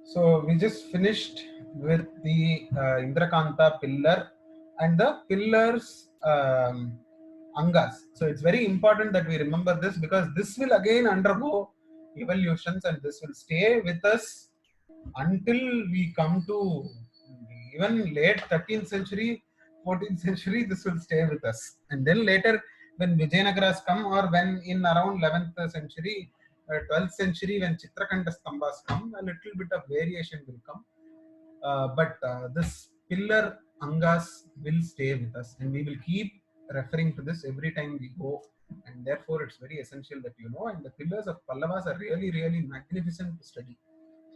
So we just finished with the Indrakanta pillar and the pillars angas. So it's very important that we remember this, because this will again undergo evolutions and this will stay with us until we come to even late 13th century, 14th century. This will stay with us, and then later when Vijayanagaras come, or when in around 11th century, 12th century, when Chitrakanta Stambhas come, a little bit of variation will come. But this pillar angas will stay with us, and we will keep referring to this every time we go. And therefore, it's very essential that you know. And the pillars of Pallavas are really, really magnificent to study.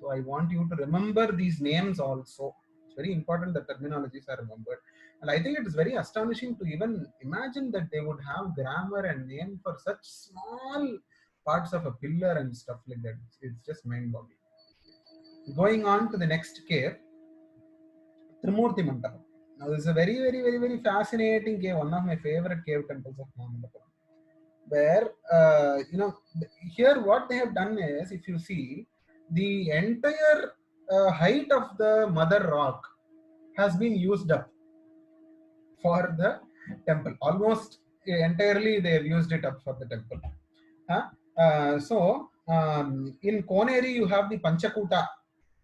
So I want you to remember these names also. It's very important that terminologies are remembered. And I think it is very astonishing to even imagine that they would have grammar and name for such small parts of a pillar and stuff like that. It's just mind-boggling. Going on to the next cave, Trimurti Mandapam. Now, this is a very, very, very, very fascinating cave, one of my favorite cave temples of Mahamandapam. Where, here what they have done is, if you see, the entire height of the mother rock has been used up for the temple. Almost entirely they have used it up for the temple. In Koneri, you have the Panchakuta,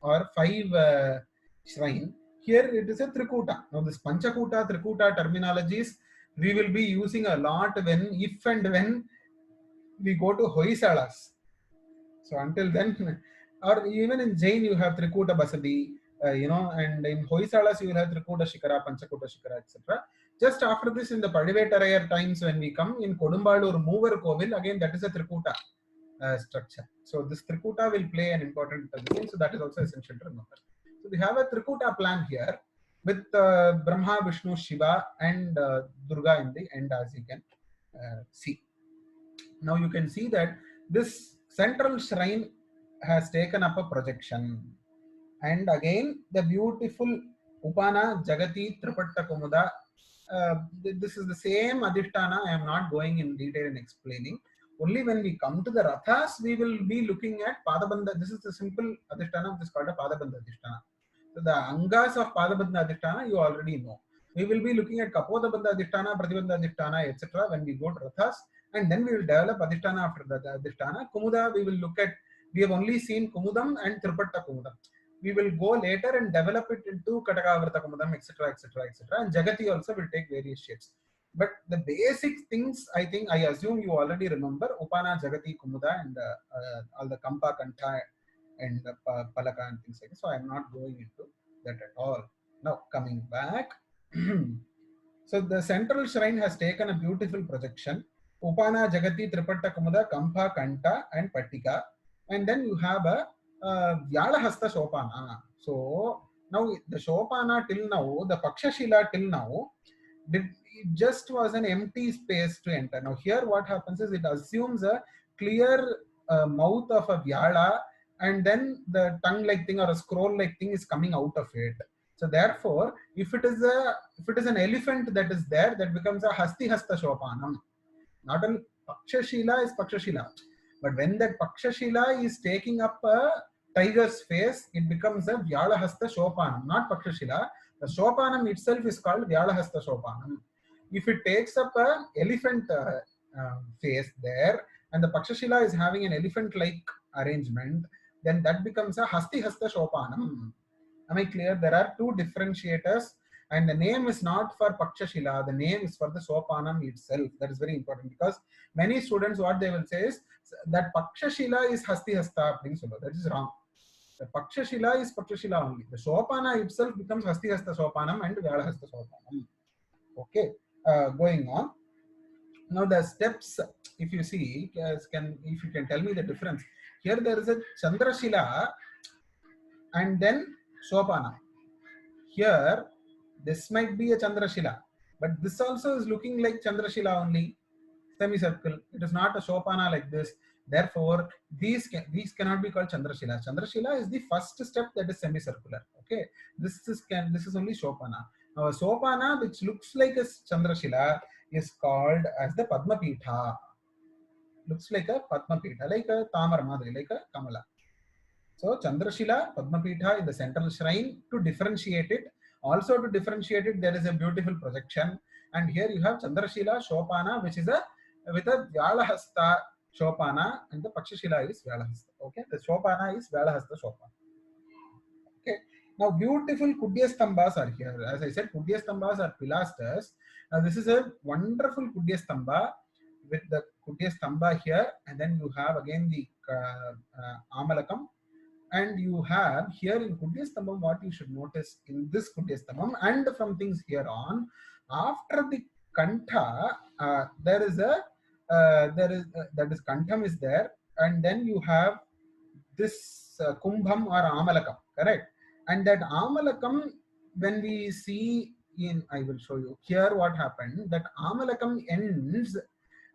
or 5 shrine. Here it is a Trikuta. Now this Panchakuta, Trikuta terminologies we will be using a lot if and when we go to Hoysalas. So until then, or even in Jain you have Trikuta Basadi, and in Hoysalas you will have Trikuta Shikara, Panchakuta Shikara, etc. Just after this, in the Padivetarayar times when we come, in Kodumbalur Mover Kovil, again that is a Trikuta structure. So this Trikuta will play an important role. So that is also essential to remember. So we have a Trikuta plan here with Brahma, Vishnu, Shiva, and Durga in the end, as you can see. Now you can see that this central shrine has taken up a projection, and again the beautiful Upana Jagati Tripatta Kumuda. This is the same Adhisthana. I am not going in detail in explaining. Only when we come to the Rathas, we will be looking at Padabandha. This is the simple Adhisthana, which is called a Padabandha Adhisthana. So the Angas of Padabandha Adhisthana you already know. We will be looking at Kapodabandha Adhisthana, Pratibandha Adhisthana, etc. when we go to Rathas, and then we will develop Adhisthana after the Adhisthana. Kumuda, we will look at, we have only seen Kumudam and Tripatta Kumudam. We will go later and develop it into Katakavrata Kumudam, etc., etc., etc. And Jagati also will take various shapes. But the basic things, I assume you already remember: Upana, Jagati, Kumuda, and all the Kampa, Kanta, and Palaka and things like that. So I am not going into that at all. Now coming back, so the central shrine has taken a beautiful projection: Upana, Jagati, Tripatta, Kumuda, Kampa, Kanta, and Pattika, and then you have a Vyalahasta Shopana. So now the Shopana till now, the Pakshashila till now, it just was an empty space to enter. Now here what happens is, it assumes a clear mouth of a Vyala, and then the tongue-like thing or a scroll-like thing is coming out of it. So therefore, if it is an elephant that is there, that becomes a Hasti Hasta Shopanam. Not only Pakshashila is Pakshashila, but when that Pakshashila is taking up a tiger's face, it becomes a Vyalahasta Shopanam, not Pakshashila. The Shopanam itself is called Vyalahasta Shopanam. If it takes up a elephant face there, and the Pakshashila is having an elephant-like arrangement, then that becomes a Hasti Hasta Shopanam. Am I clear? There are two differentiators, and the name is not for Pakshashila, the name is for the Sopanam itself. That is very important, because many students, what they will say is that Pakshashila is Hasti Hasta. That is wrong. The Pakshashila is Pakshashila only. The Sopana itself becomes Hasti Hasta Sopanam and Vyalahasta Sopanam. Okay, going on. Now the steps, if you see, if you can tell me the difference. Here there is a Chandrashila and then Sopana. Here, this might be a Chandrashila, but this also is looking like Chandrashila only, semicircle. It is not a Sopana like this. Therefore, these cannot be called Chandrashila. Chandrashila is the first step that is semicircular. Okay, this is only Sopana. Now, a Sopana which looks like a Chandrashila is called as the Padma Pitha. Looks like a Padma Pitha, like a Tamara Madri, like a Kamala. So Chandrashila, Padmapitha in the central shrine. To differentiate it, also to differentiate it, there is a beautiful projection. And here you have Chandrashila Shopana, which is a with a Vyalahasta Shopana, and the Pakshashila is Vyalahasta. Okay, the Shopana is Vyalahasta Shopana. Okay. Now beautiful Kudyastambas are here. As I said, Kudyastambas are pilasters. Now this is a wonderful Kudyastamba with the Kudyastamba here, and then you have again the Amalakam, and you have here in Kudyastambam what you should notice in this Kudyastambam and from things here on, after the Kantha, there is a that is Kantham is there, and then you have this Kumbham or Amalakam, correct? And that Amalakam, when we see in, I will show you here what happened, that Amalakam ends,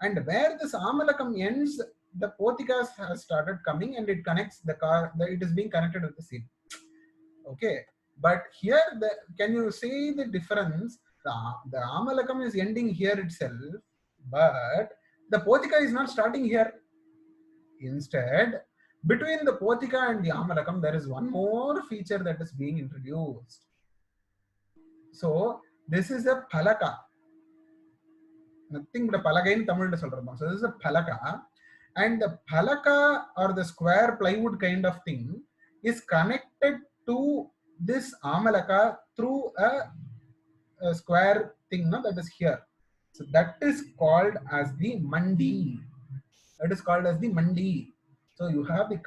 and where this Amalakam ends, the Potikas has started coming and it connects the car, it is being connected with the seat. Okay, but here, can you see the difference? The Amalakam is ending here itself, but the Potika is not starting here. Instead, between the Potika and the Amalakam, there is one more feature that is being introduced. So, this is a Palaka. Nothing but a Palaka in Tamil. So, this is a Palaka. And the Palaka or the square plywood kind of thing is connected to this Amalaka through a square thing that is here. So, that is called as the Mandi. That is called as the Mandi. So you have the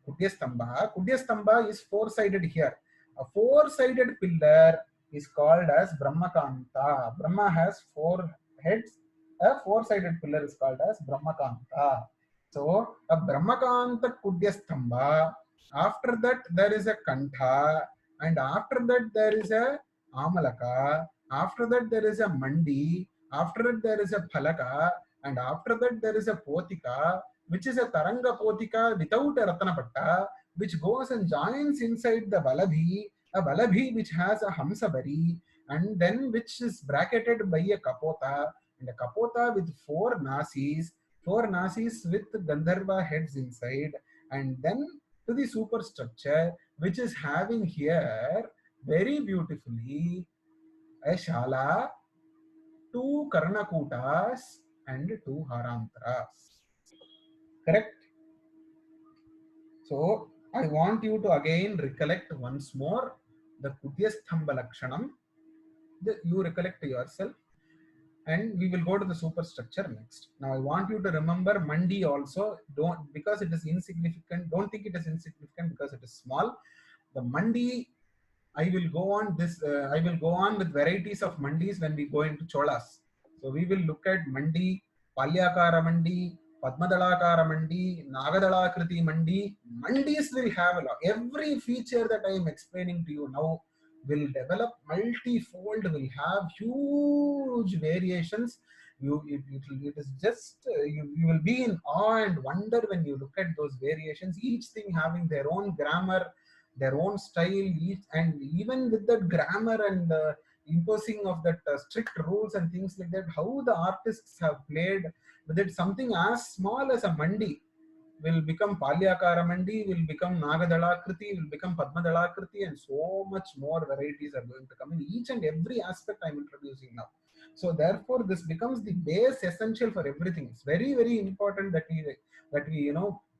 Kudyastamba. Kudyastamba is four-sided here. A four-sided pillar is called as Brahmakanta. Brahma has four heads. A four-sided pillar is called as Brahmakanta. So a Brahmakanta Kudyastamba. After that there is a Kantha, and after that there is a Amalaka. After that there is a Mandi. After that there is a Phalaka. And after that there is a Potika, which is a Taranga Potika without a Ratanapatta, which goes and joins inside the Balabhi, a Balabhi which has a Hamsabari, and then which is bracketed by a Kapota, and a Kapota with four Nasis with Gandharva heads inside, and then to the superstructure, which is having here very beautifully a Shala, two Karnakutas, and two Harantaras. Correct? So I want you to again recollect once more the Kudyasthamba Lakshanam. You recollect yourself, and we will go to the superstructure next. Now I want you to remember Mandi also. Don't, because it is insignificant. Don't think it is insignificant because it is small. The Mandi, I will go on this. I will go on with varieties of Mandis when we go into Cholas. So we will look at Mandi, Palyakara Mandi, Padmadalakara Mandi, Nagadalakriti Mandi. Mandis will have a lot. Every feature that I am explaining to you now will develop multifold, will have huge variations. It is just, you will be in awe and wonder when you look at those variations, each thing having their own grammar, their own style, and even with that grammar and imposing of that strict rules and things like that, how the artists have played with it. Something as small as a Mandi will become Palyakara Mandi, will become Nagadalakriti, will become Padmadalakriti, and so much more varieties are going to come in each and every aspect I am introducing now. So therefore, this becomes the base essential for everything. It's very, very important that we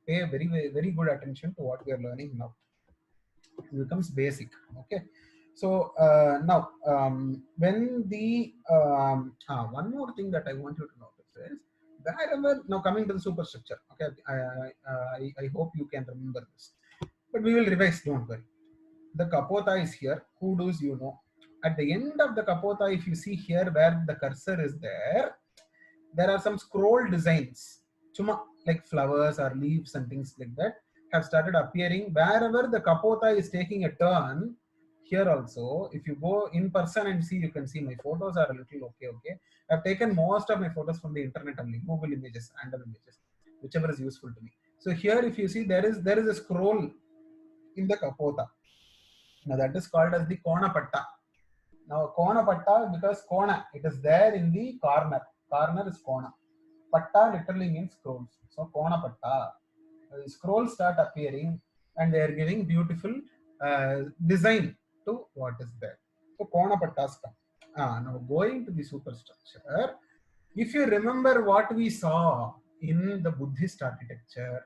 pay very good attention to what we are learning now. It becomes basic. Okay. So now, when the one more thing that I want you to notice is, wherever, now coming to the superstructure. Okay, I hope you can remember this, but we will revise. Don't worry. The Kapota is here. Kudos, you know. At the end of the Kapota, if you see here where the cursor is there are some scroll designs, chuma, like flowers or leaves and things like that, have started appearing wherever the Kapota is taking a turn. Here also, if you go in person and see, you can see my photos are a little okay. I've taken most of my photos from the internet only, Google Images, Android Images, whichever is useful to me. So here, if you see, there is a scroll in the Kapota. Now that is called as the Kona Patta. Now Kona Patta, because Kona, it is there in the corner. Corner is Kona. Patta literally means scrolls. So Kona Patta. Scrolls start appearing and they are giving beautiful design to what is there. So Kona Pattaska. Now going to the superstructure, if you remember what we saw in the Buddhist architecture,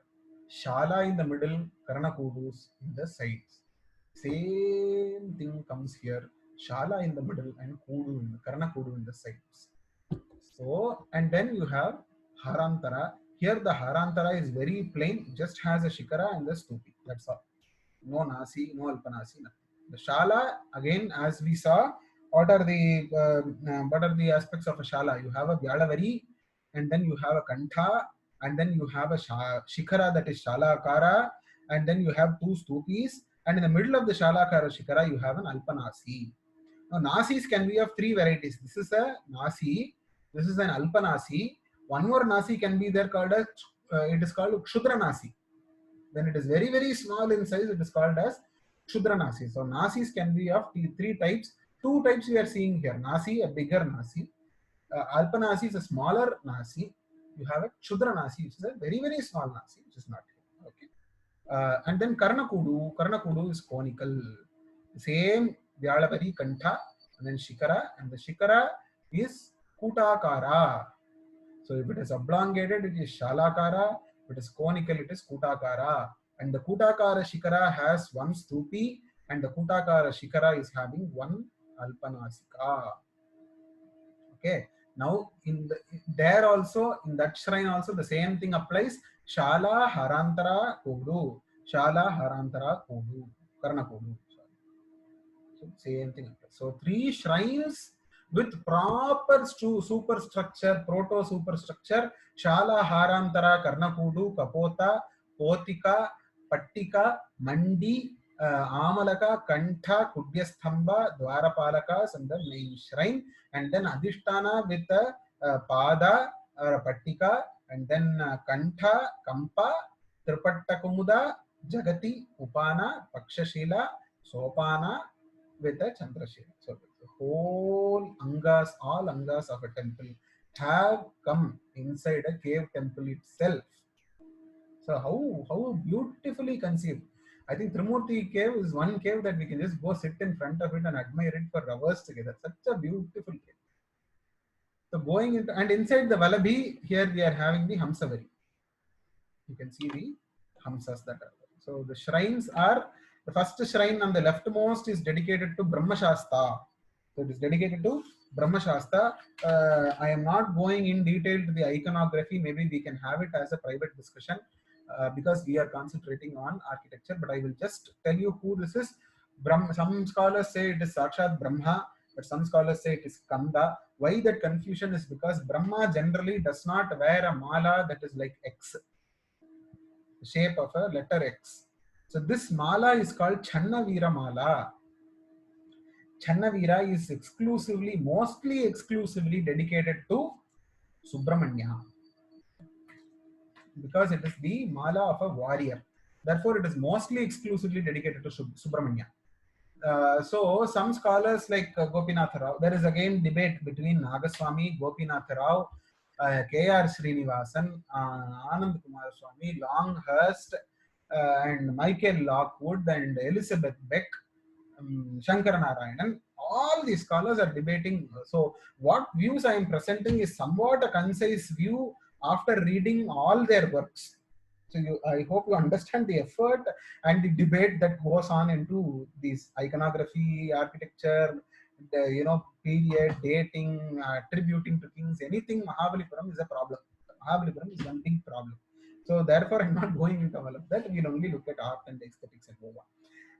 Shala in the middle, Karnakudus in the sides. Same thing comes here. Shala in the middle and Kudu in the Karnakudu in the sides. So, and then you have Harantara. Here the Harantara is very plain, just has a Shikara and the Stupi. That's all. No Nasi, no Alpanasi, nothing. The Shala, again, as we saw, what are the aspects of a Shala? You have a Vyalavari, and then you have a Kantha, and then you have a Shikara, that is Shalakara, and then you have two Stupis, and in the middle of the Shalakara Shikara, you have an Alpanasi. Now, Nasis can be of three varieties. This is a Nasi, this is an Alpanasi. One more Nasi can be there called as, it is called Kshudra Nasi. When it is very, very small in size, it is called as Kshudra Nasi. So, Nasis can be of three types. Two types we are seeing here. Nasi, a bigger Nasi. Alpanasi is a smaller Nasi. You have a Kshudra Nasi, which is a very, very small Nasi, which is not here. Okay. And then Karnakudu. Karnakudu is conical. Same Vyalavari Kantha, and then Shikara, and the Shikara is Kutakara. So if it is oblongated, it is Shalakara. If it is conical, it is Kutakara. And the Kutakara Shikara has one Stupi, and the Kutakara Shikara is having one Alpanasika. Okay. Now there also, in that shrine also, the same thing applies. Shala Harantara Kudu. Shala Harantara Kudu. Karnakudu. So same thing. So three shrines with proper superstructure, proto superstructure: Shala, Harantara, Karnakudu, Kapota, Potika, Pattika, Mandi, Amalaka, Kantha, Kudyasthamba, Dwarapalakas, and the main shrine, and then Adhisthana with Pada or Pattika, and then Kantha, Kampa, Tripatta Jagati, Upana, Pakshashila, Sopana, with a Chandrashila. So the whole Angas, all Angas of a temple have come inside a cave temple itself. So how beautifully conceived. I think Trimurti cave is one cave that we can just go sit in front of it and admire it for hours together. Such a beautiful cave. So going into, and inside the Vallabhi, here we are having the Hamsavari. You can see the Hamsas that are there. So the shrines are, the first shrine on the leftmost is dedicated to Brahma Shasta. So it is dedicated to Brahma Shasta. I am not going in detail to the iconography. Maybe we can have it as a private discussion because we are concentrating on architecture. But I will just tell you who this is. Some scholars say it is Sakshat Brahma, but some scholars say it is Kanda. Why that confusion is because Brahma generally does not wear a mala that is like X, the shape of a letter X. So this mala is called Channavira mala. Channavira is mostly exclusively dedicated to Subramanya, because it is the mala of a warrior. Therefore, it is mostly exclusively dedicated to Subramanya. So some scholars like Gopinath Rao, there is again debate between Nagaswami, Gopinath Rao, K.R. Srinivasan, Anand Kumar Swami, Longhurst, and Michael Lockwood, and Elizabeth Beck, Shankara Narayanan. All these scholars are debating. So what views I am presenting is somewhat a concise view after reading all their works. So I hope you understand the effort and the debate that goes on into this iconography, architecture, period, dating, attributing to kings, anything. Mahabalipuram is a problem. Mahabalipuram is one big problem. So therefore, I'm not going into all of that. We'll only look at art and aesthetics and move on.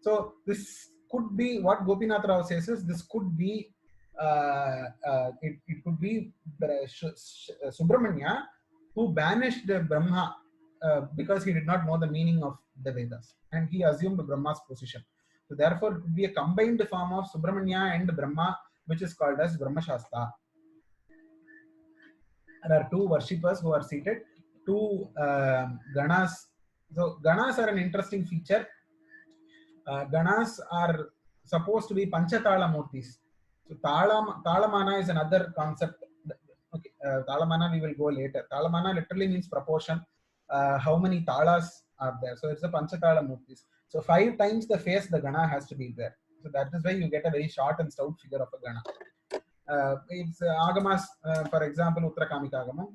So this could be what Gopinath Rao says is this could be it could be Subramanya, who banished Brahma because he did not know the meaning of the Vedas, and he assumed Brahma's position. So therefore, it would be a combined form of Subramanya and Brahma, which is called as Brahma Shasta. There are two worshippers who are seated, two Ganas. So Ganas are an interesting feature. Ganas are supposed to be Panchatala Murtis. So Talamana is another concept. Okay, Talamana we will go later. Talamana literally means proportion. How many talas are there? So it's a Panchatala Murtis. So 5 times the face the Gana has to be there. So that is why you get a very short and stout figure of a Gana. It's Agamas, for example, Uttarakamika Agamam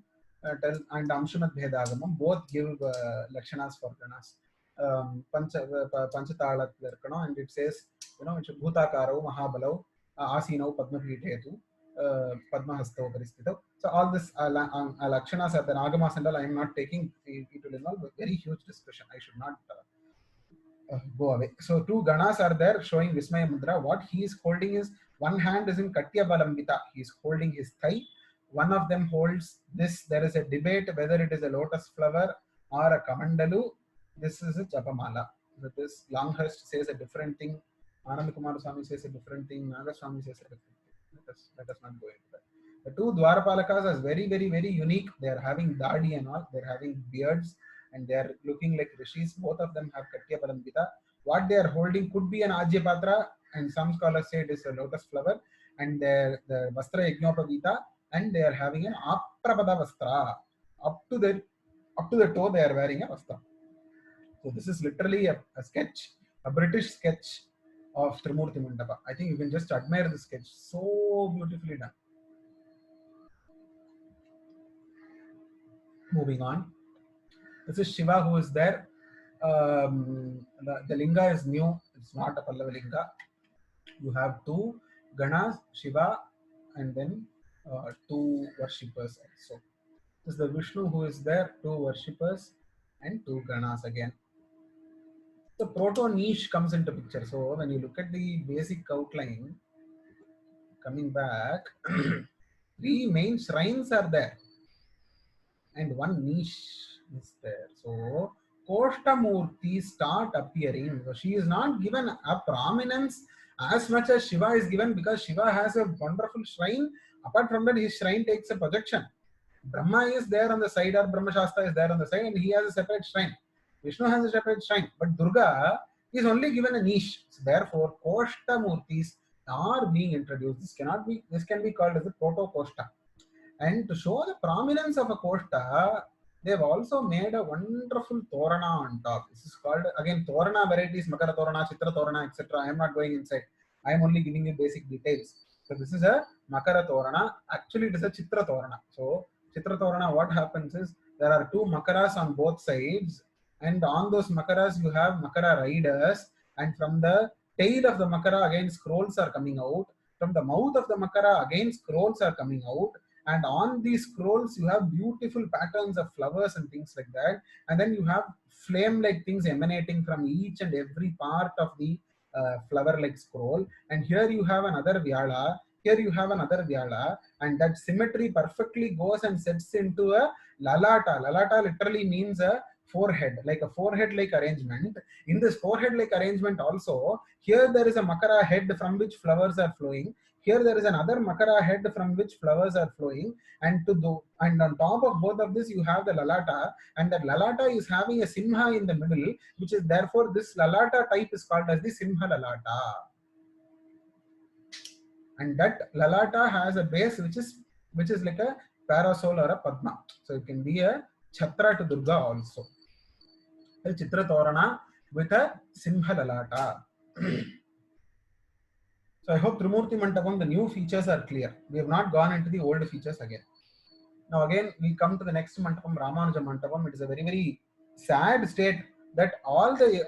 and Amshumat Bheda Agamam both give Lakshanas for Ganas. Panchatala and it says, it's Bhutakaro, Mahabalau, Asino, Padmapitetu, Padmahasto Paristito. So all this Lakshanas are the Agamas and all. I am not taking it will involve a very huge discussion. I should not go away. So 2 Ganas are there showing Vismaya Mudra. What he is holding is one hand is in Katya Balambita. He is holding his thigh. One of them holds this. There is a debate whether it is a lotus flower or a Kamandalu. This is a Japamala. So this Longhurst says a different thing. Anand Kumar Swami says a different thing. Nagaswami says a different thing. Let us not go into that. The 2 Dwarapalakas are very, very, very unique. They are having dadi and all. They are having beards and they are looking like rishis. Both of them have Katya Balambita. What they are holding could be an Ajyapatra, and some scholars say it is a lotus flower, and the Vastra Yajnopavita, and they are having an Aprapada Vastra. Up to the toe they are wearing a Vastra. So this is literally a sketch, a British sketch of Trimurti Mandapa. I think you can just admire the sketch. So beautifully done. Moving on. This is Shiva who is there. The linga is new. It's not a Pallava linga. You have 2 Ganas, Shiva, and then 2 worshippers also. This is the Vishnu who is there, 2 worshippers and 2 Ganas again. The proto niche comes into picture. So when you look at the basic outline, coming back, 3 main shrines are there and 1 niche is there. So Koshtamurti start appearing. So she is not given a prominence as much as Shiva is given, because Shiva has a wonderful shrine. Apart from that, his shrine takes a projection. Brahma is there on the side, or Brahma Shastra is there on the side, and he has a separate shrine. Vishnu has a separate shrine, but Durga is only given a niche. So therefore, Koshtamurtis are being introduced. This can be called as a proto Koshta. And to show the prominence of a Koshta, they have also made a wonderful Torana on top. This is called, again, Torana varieties, Makara Torana, Chitra Torana, etc. I am not going inside. I am only giving you basic details. So this is a Makara Torana. Actually, it is a Chitra Torana. So Chitra Torana, what happens is there are 2 Makaras on both sides, and on those Makaras you have Makara riders, and from the tail of the Makara again scrolls are coming out. From the mouth of the Makara again scrolls are coming out. And on these scrolls you have beautiful patterns of flowers and things like that, and then you have flame like things emanating from each and every part of the flower like scroll. And here you have another Vyala, here you have another Vyala, and that symmetry perfectly goes and sets into a Lalata. Lalata literally means a forehead, like a forehead like arrangement. In this forehead like arrangement also, here there is a Makara head from which flowers are flowing. Here there is another Makara head from which flowers are flowing, and on top of both of this you have the Lalata, and that Lalata is having a Simha in the middle, which is therefore this Lalata type is called as the Simha Lalata. And that Lalata has a base which is like a parasol or a Padma. So it can be a Chhatra to Durga also. A Chitra Torana with a Simha Lalata. So I hope Trimurti Mandapam, the new features are clear. We have not gone into the old features again. Now again, we come to the next Mandapam, Ramanuja Mandapam. It is a very, very sad state that all the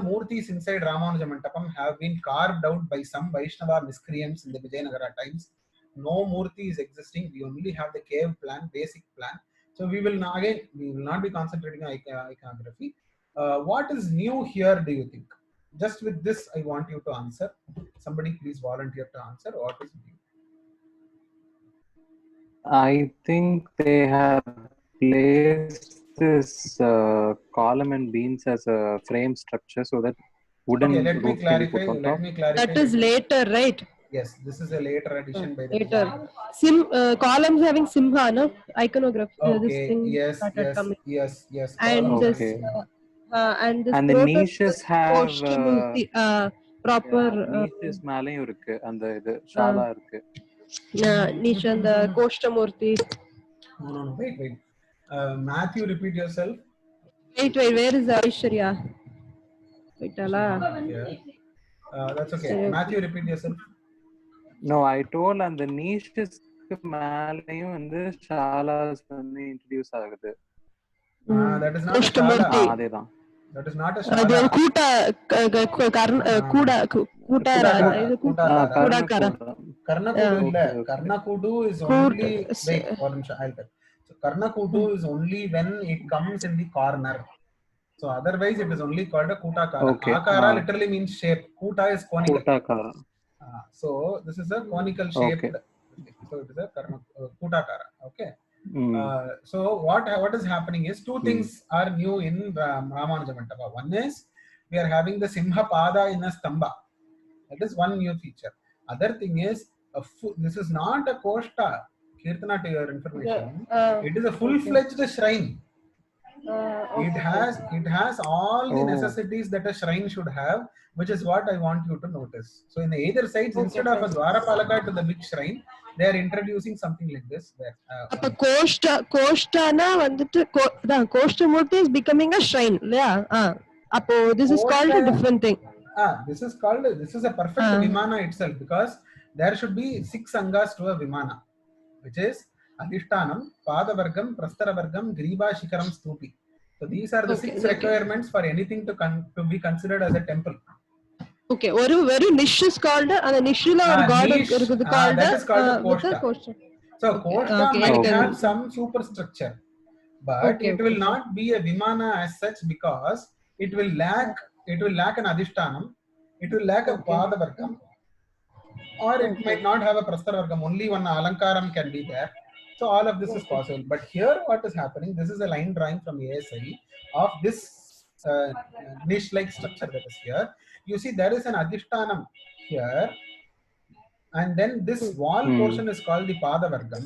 Murtis inside Ramanuja Mandapam have been carved out by some Vaishnava miscreants in the Vijayanagara times. No Murti is existing. We only have the cave plan, basic plan. So we will not be concentrating on iconography. What is new here, do you think? Just with this, I want you to answer. Somebody please volunteer to answer. What is new? I think they have placed this column and beams as a frame structure so that wooden let me roof can be put on top. That is later, right? Yes, this is a later addition by the later. Columns having Simha, no? Iconography. Okay. Yes. And okay. and the niches have proper niches மேலயும் இருக்கு அந்த இது ஷாலா இருக்கு. niche and the Koshtamurti. No. Wait. Matthew, repeat yourself. Wait. Where is Aishwarya? Vitala. Here. That's okay. Okay. Matthew, repeat yourself. No, I told on the niches மேலையும் வந்து ஷாலாஸ் வந்து introduce ஆகுது. That is not a Krishnamurti. shala. அதேதான். That is not a அது shala. ஒரு கூடாக்கார Karnakudu illa. Okay, okay. Karnakudu is Koot- only wait or I'll tell. So Karnakudu is only when it comes in the corner. So otherwise it is only called a kutakara. Okay. Akara literally means shape. Kuta is conical. கூட்டாக்கார. So this is a conical shaped. Okay. So it is a kutakara. Okay. Mm. So what is happening is two things are new in Ramanuja Mantapa. One is we are having the Simha Pada in a stamba. That is one new feature. Other thing is this is not a koshta. Kirtana, to your information, it is a full-fledged shrine. It has all the necessities that a shrine should have, which is what I want you to notice. So in either sides, instead of a Dwarapalaka to the big shrine, they are introducing something like this. அப்ப கோஷ்டனா வந்துட்டு கோஷ்டமூர்த்தி is becoming a shrine இல்லையா? அப்போ this is called a different thing. This is a perfect vimana itself, because there should be 6 angas to a vimana, which is Adhishtanam, Padavargam, Prastaravargam, Griva, Shikaram, Stupi. So these are the 6 requirements for anything to be considered as a temple. Okay, ஒரு niche is called, அந்த nicheல ஒரு god இருக்குது called, that is called a koshta. So koshta might have some superstructure, but it will not be a vimana as such, because it will lack an adhishtanam, it will lack a padavargam, or it might not have a prastaravargam. Only one alankaram can be there. So all of this is possible. But here what is happening, this is a line drawing from ASI of this niche like structure that is here. You see there is an adhishtanam here, and then this wall portion is called the padavargam,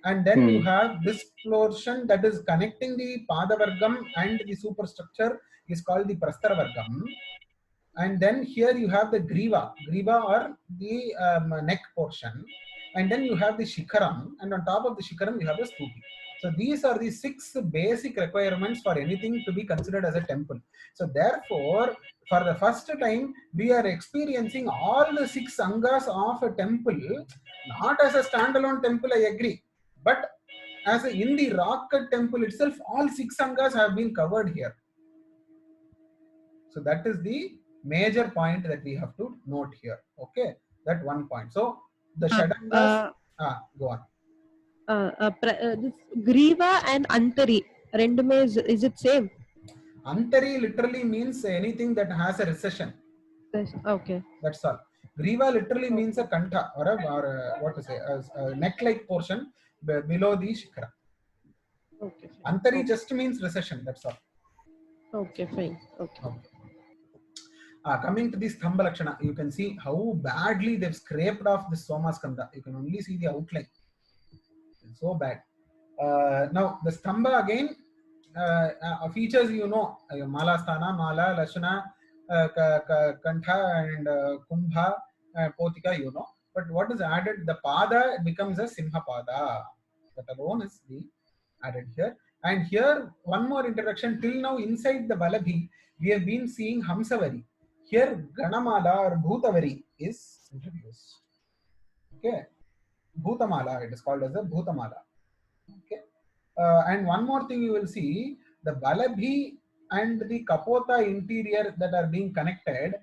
and then you have this portion that is connecting the padavargam and the superstructure is called the prastaravargam, and then here you have the griva or the neck portion, and then you have the shikaram, and on top of the shikaram you have the stupi. So these are the 6 basic requirements for anything to be considered as a temple. So therefore, for the first time we are experiencing all the 6 angas of a temple, not as a standalone temple, I agree, but as in the rock cut temple itself, all 6 angas have been covered here. So that is the major point that we have to note here. Okay, that one point. So the shadangas, go on. This griva and antari rendume is it same? Antari literally means anything that has a recession. Okay, that's all. Griva literally means a kantha or what to say, a neck like portion below the shikara. Okay, Antari just means recession, that's all. Okay, fine. Okay. Coming to the Stambha Lakshana, you can see how badly they've scraped off the Somaskanda. You can only see the outline. It's so bad. Now the Stambha again, features Mala Sthana, Mala, Lashana, Kantha and Kumbha, Potika, But what is added? The Pada becomes a Simha Pada. That alone is the added here. And here, one more introduction. Till now, inside the Balabhi, we have been seeing Hamsavari. Here, Ganamala or Bhutavari is introduced. Okay, Bhutamala, it is called as the Bhutamala. Okay, and one more thing you will see, the Balabhi and the Kapota interior that are being connected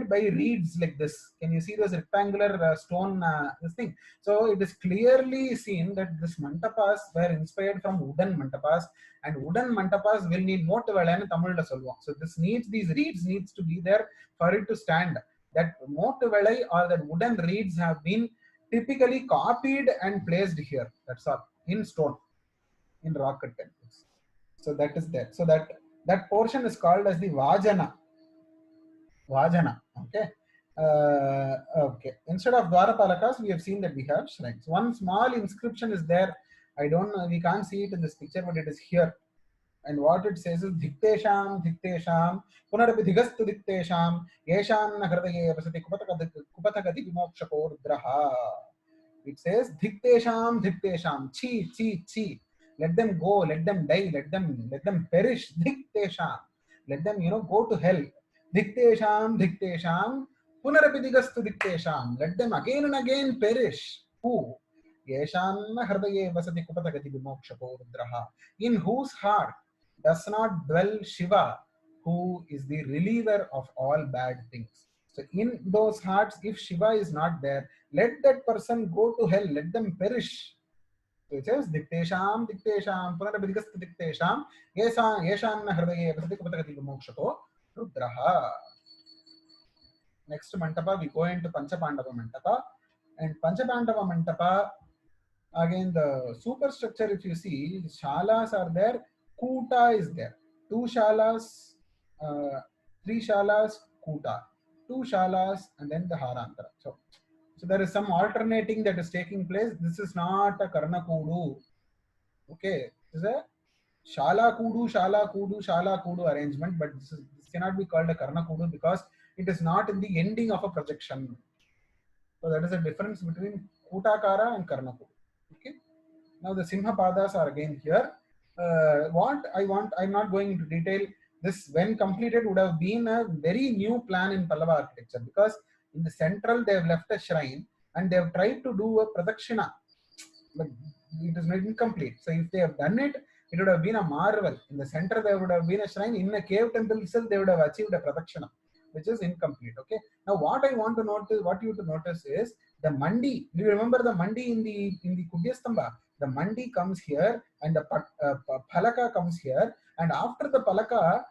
by reeds like this. Can you see those rectangular stone this thing? So it is clearly seen that this mantapas were inspired from wooden mantapas, and wooden mantapas will need motuvala in Tamil la solvom. So these reeds needs to be there for it to stand. That motuvala or that wooden reeds have been typically copied and placed here. That's all, in stone, in rock cut temples. So that is there. So that portion is called as the Vajana. Okay. Okay. Instead of Dwarapalakas, we have seen that we have shrines. One small inscription is there. I don't know, we can't see it in this picture, but it is here. And what it says is Dhiktesham, Punarapi Dhigastu Dhiktesham, Yeshan Hridaye Vasati Kupathagati Vimokshako Rudraha. It says Dhiktesham, chi. Let them go, let them die, let them perish. Dhiktesham. let them, go to hell. Diktesham, diktesham, punarapidigastu diktesham. Let them again and again perish. Who? Yeshanna hardaye vasati kupatagati vimokshapo rudraha. In whose heart does not dwell Shiva, who is the reliever of all bad things. So in those hearts, if Shiva is not there, let that person go to hell, let them perish. So it says, diktesham, diktesham, punarabidigastu diktesham, yeshanna hardaye vasati kupatagati vimokshapo rudraha. Next mantapa, we go into Panchapandava mantapa. And Panchapandava mantapa, again the superstructure, if you see, shalas are there, kuta is there. 2 shalas, 3 shalas, kuta. 2 shalas, and then the harantara. So there is some alternating that is taking place. This is not a karna kudu. Okay, this is a shala kudu arrangement, but this cannot be called a karna kudu because it is not in the ending of a projection. So that is the difference between kutakara and karna kudu. Okay. Now the simha padas are again here. I'm not going into detail. This, when completed, would have been a very new plan in Pallava architecture, because in the central they have left a shrine and they have tried to do a pradakshina, but it is not incomplete. So if they have done it, it would have been a marvel. In the center there would have been a shrine. In a cave temple itself they would have achieved a pradakshina, which is incomplete. Okay. Now what I want to notice, what you to notice is the mandi. Do you remember the mandi in the Kudyastamba? The mandi comes here and the palaka comes here, and after the palaka,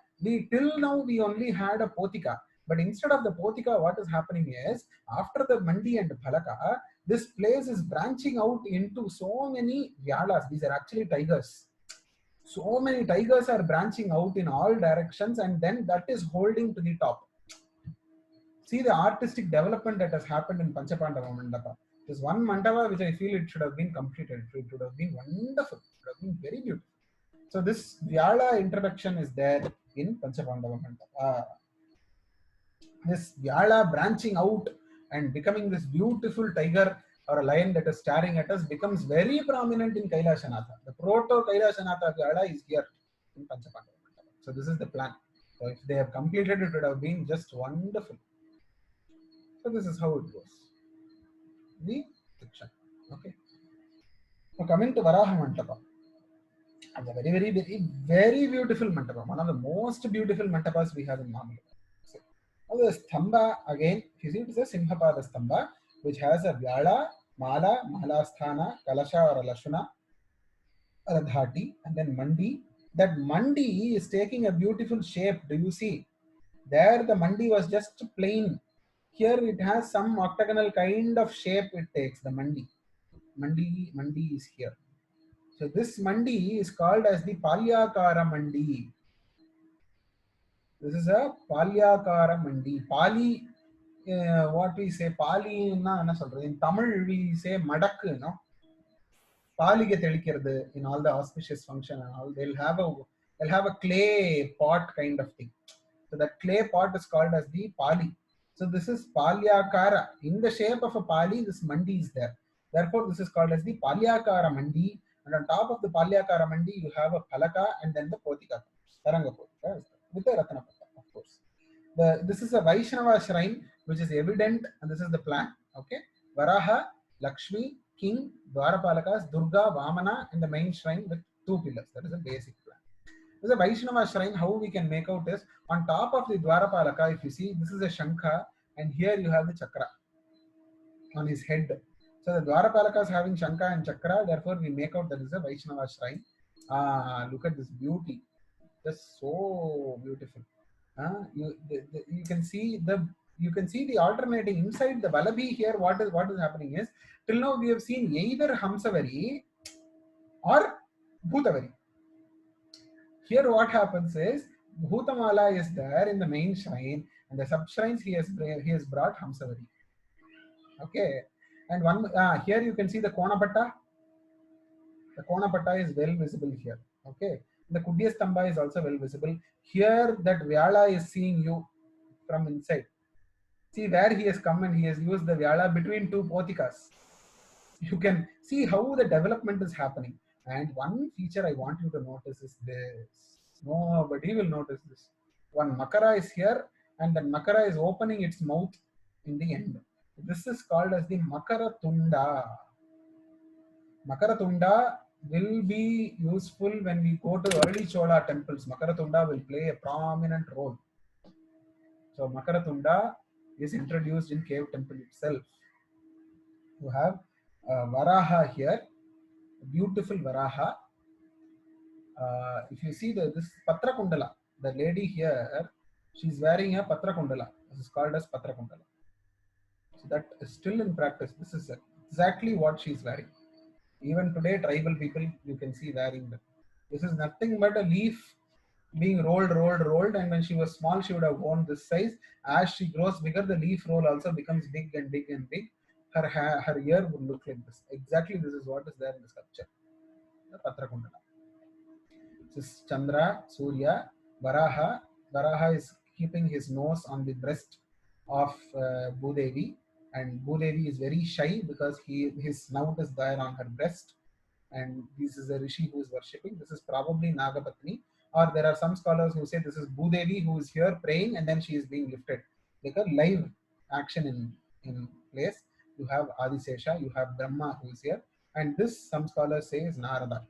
till now we only had a potika. But instead of the potika, what is happening is, after the mandi and the palaka, this place is branching out into so many vyalas. These are actually tigers. So many tigers are branching out in all directions, and then that is holding to the top. See the artistic development that has happened in Panchapandava Mandapa. There's one mandapa which I feel it should have been completed. It would have been wonderful. It would have been very beautiful. So this Vyala introduction is there in Panchapandava Mandapa. This Vyala branching out and becoming this beautiful tiger or a lion that is staring at us becomes very prominent in Kailashanatha. The proto Kailashanatha Vyala is here in Panchapandava Mandapa. So this is the plan. So if they have completed it, it would have been just wonderful. So this is how it goes. The section. Okay. Now coming to Varaha Mantapa. And a very, very, very, very beautiful Mantapa. One of the most beautiful Mantapas we have in Mamalika. So, now the Stamba again, you see it is a Simhapada Stamba, which has a Vyala, Mala, Mahalasthana, Kalasha or a Lashuna, Radhati, and then Mandi. That Mandi is taking a beautiful shape. Do you see? There the Mandi was just plain. Here it has some octagonal kind of shape it takes, the Mandi. Mandi is here. So this Mandi is called as the Palyakara Mandi. This is a Palyakara Mandi. Pali, what we say, Pali, in Tamil we say Madak, no? Pali in all the auspicious function and all, they'll have a clay pot kind of thing. So that clay pot is called as the Pali. So this is Palyakara. In the shape of a Pali, this Mandi is there. Therefore, this is called as the Palyakara Mandi. And on top of the Palyakara Mandi, you have a Palaka and then the Potika, Taranga Potika, with the Ratana Pata, of course. This is a Vaishnava shrine, which is evident, and this is the plan. Okay. Varaha, Lakshmi, King, Dwarapalakas, Durga, Vamana, and the main shrine with 2 pillars. That is a basic plan. This is a Vaishnava shrine. How we can make out is, on top of the Dwarapalaka, if you see, this is a Shankha, and here you have the Chakra on his head. So the Dwarapalaka is having Shankha and Chakra, therefore we make out that is a Vaishnava shrine. Look at this beauty. Just so beautiful. You can see the alternating inside the Vallabhi here. What is happening is, till now we have seen either Hamsavari or Bhutavari. Here what happens is, Bhutamala is there in the main shrine, and the sub-shrines he has brought Hamsavari. Okay. And here you can see the Konapatta. The Konapatta is well visible here. Okay. The Kudyastamba is also well visible. Here that Vyala is seeing you from inside. See where he has come and he has used the Vyala between 2 Potikas. You can see how the development is happening. And one feature I want you to notice is this. Nobody will notice this. one makara is here, and the makara is opening its mouth in the end. This is called as the makara tunda. Makara tunda will be useful when we go to early Chola temples. Makara tunda will play a prominent role. So makara tunda is introduced in cave temple itself. You have Varaha here, beautiful Varaha. If you see this Patra Kundala, the lady here, she's wearing a Patra Kundala. This is called as Patra Kundala. So that is still in practice. This is exactly what she's wearing. Even today, tribal people you can see wearing that. This is nothing but a leaf being rolled, and when she was small, she would have worn this size. As she grows bigger, the leaf roll also becomes big and big and big. Her ear would look like this. Exactly, this is what is there in the sculpture. The Patra Kundala. This is Chandra, Surya, Varaha. Varaha is keeping his nose on the breast of Bhudevi, and Bhudevi is very shy because his snout is there on her breast, and this is a rishi who is worshipping. This is probably Nagapatni, or there are some scholars who say this is Bhudevi who is here praying and then she is being lifted. Like a live action in place. You have Adisesha, you have Brahma who is here, and this some scholars say is Narada.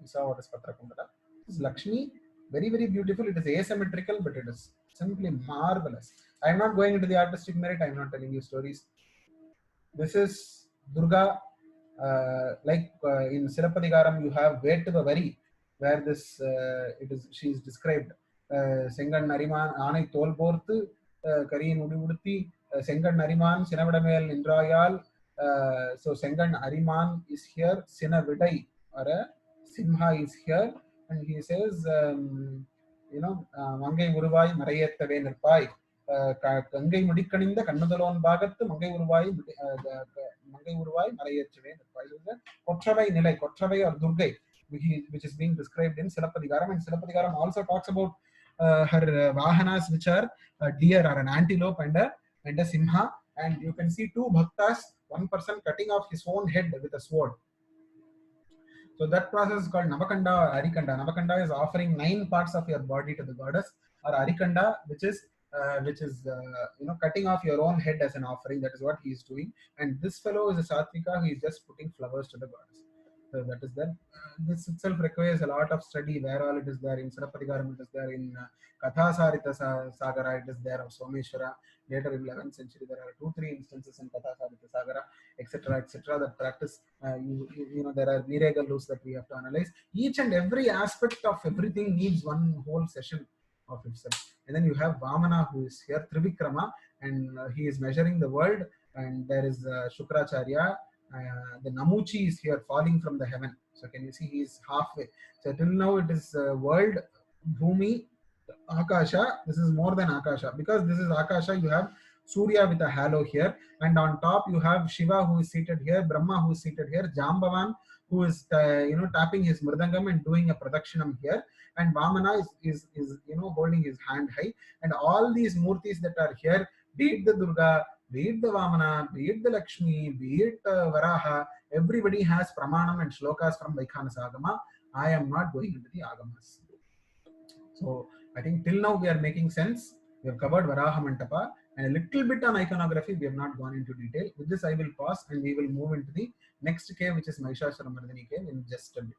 You saw what is Patra Kundala. This is Lakshmi, very, very beautiful. It is asymmetrical, but it is simply marvelous. I am not going into the artistic merit. I am not telling you stories. This is Durga. In Sirapadigaram, you have Vetuva Vari, where this she is described. Sengan Nariman, Anai Tolborthu, Karin Udivuduthi, Sengan Nariman, Sinavadamel Indrayal. So Sengan Ariman is here, Sinavidai, or a Simha is here, and he says, Mangai Uruvai Marayetave Nirpai, Kangai Mudikaninda, Kanadalon Bagat, Mangai Uruvai Marayetave Nirpai. Kotravai Nilai, Kotravai or Durgai, which is being described in Sirapadigaram, and Sirapadigaram also talks about her Vahanas, which are a deer or an antelope and a Simha, and you can see two bhaktas, one person cutting off his own head with a sword. So that process is called Navakanda or Arikanda. Navakanda is offering 9 parts of your body to the goddess, or Arikanda, which is cutting off your own head as an offering. That is what he is doing. And this fellow is a Satvika who is just putting flowers to the goddess. So that is there. This itself requires a lot of study. Where all it is there in Sirapadigaram, it is there in Kathasarita Sagara, it is there of Someshwara. Later in 11th century, there are 2-3 instances in Kathasarita Sagara, etc., etc. That practice, there are Viregalus that we have to analyze. Each and every aspect of everything needs one whole session of itself. And then you have Vamana who is here, Trivikrama, and he is measuring the world. And there is Shukracharya. The Namuchi is here falling from the heaven. So can you see he is halfway. So till now it is world, Bhumi, Akasha. This is more than Akasha. Because this is Akasha, you have Surya with a halo here. And on top you have Shiva who is seated here, Brahma who is seated here, Jambavan who is tapping his mridangam and doing a pradakshinam here. And Vamana is holding his hand high. And all these murtis that are here, be it the Durga, be it the Vamana, be it the Lakshmi, be it Varaha, everybody has Pramanam and Shlokas from Vaikhanasa Agama. I am not going into the Agamas. So I think till now we are making sense. We have covered Varaha Mantapa and a little bit on iconography. We have not gone into detail. With this I will pause and we will move into the next cave, which is Mahishasura Mardini cave, in just a bit.